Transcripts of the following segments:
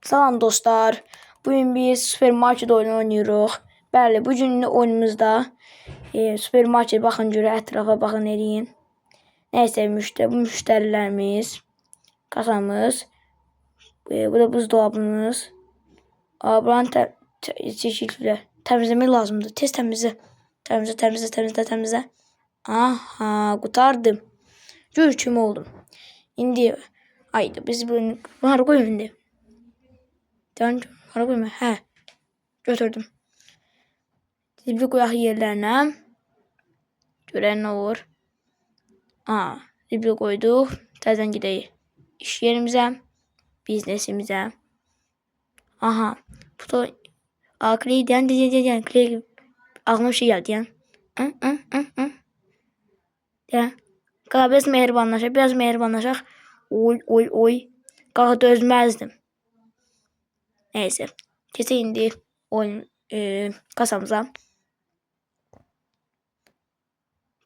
Salam dostlar. Bugün biz supermarket oyunu oynuyoruz. Bəli, bugün oyunumuzda supermarket baxın görə ətrafa baxın eləyin. Nəysə bu müştərilərimiz, kasamız, bu da buzdolabımız. Buranı təmizləmək lazımdır. Tez təmizlə. Təmizlə. Aha, qurtardım. Gör kim oldum. İndi aydı biz bunu hara qoyum indi? Hara qoyum? Hə. Götürdüm. Zibil qoyaq yerlərinə. Görək nə olur. Zibil qoyduq. Təzədən gedək iş yerimizə, biznesimizə. Aha. Bu da kley deyən, kley ağlıma bir şey gəldi deyən. Qağa biraz mehribanlaşaq. Oy. Qağa dözməzdim. Neyse. Keçək indi oyun kasamıza.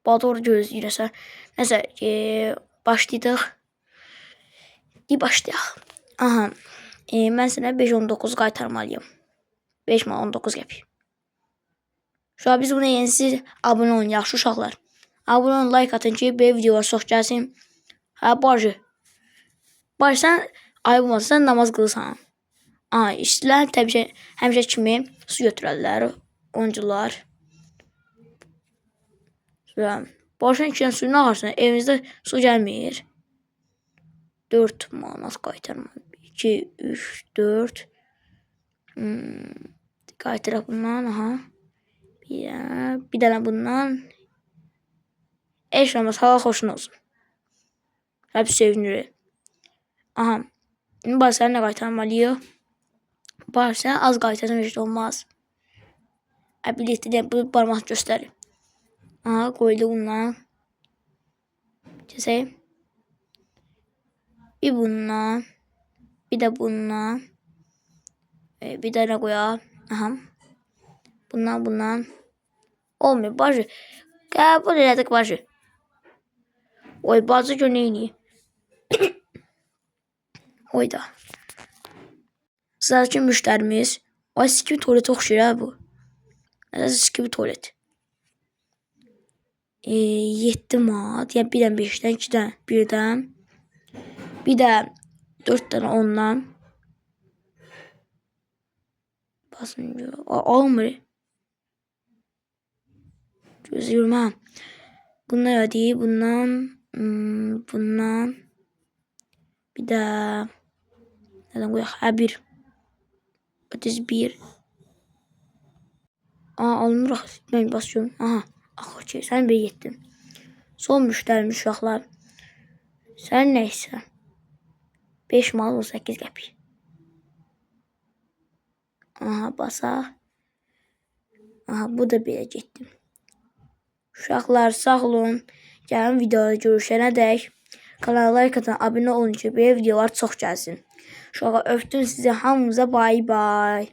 Doğru gözləyirəsə. Neyse başlayaq. Aha. Mən sənə 5.19 qaytarmalıyım. 5.19 qəpik. Şu an biz buna yenisi abone olun, yaxşı uşaqlar. Abone olun, like atın ki, belə videolar çox gəlsin. Barjı. Sən ayıb olmasa sən namaz qılırsan. İşçilər təbii həmişə kimi su götürərlər. Oyuncular. Barjın içindən suyunu ağarsın. Evinizdə su gəlmir. 4 manat qaytarmalıyım. 2, 3, 4. Qaytaraq bundan. Aha. Bir dənə bundan. Eş olmaz. Hava xoşun olsun. Hep sevinirik. Aha. İndi sən nə qaytarmalıyıq? Sən az qaytarsan heç olmaz. Birlikdə bu barmaq göstərir. Aha, qoydu bundan. Keçək. Bir bundan. Bir də bundan. Bir dənə qoyaq. Aha. Bundan. Olmuyor. Bacı. Qəbul elədik bacı. Oy bacı gör neyini. Oy da. Sıradakı müştərimiz. Ay siz kimi tuvalete oxşayır bu. Siz kimi tuvalet. 7 manat. Yəni 1-dən 5-dən, 2-dən 1-dən. Bir də 4 dənə ondan. Basınca. Olmur. Gözlüyorum. Bunlar hadi. Bundan. Bir də. Nədən qoyaq? 1. 31. Almırıq. Mən basıyorum. Aha. Axır sən bir yetdin. Son müştərimiz uşaqlar. Sən nəysə. 5 manat 18 qəpik. Aha basaq. Aha bu da belə getdi. Uşaqlar sağ olun. Gəlin videoda görüşənə dək. Kanala like atın, abunə olun ki, belə videolar çox gəlsin. Uşaqlar öpdüm sizi hamınıza, bay bay.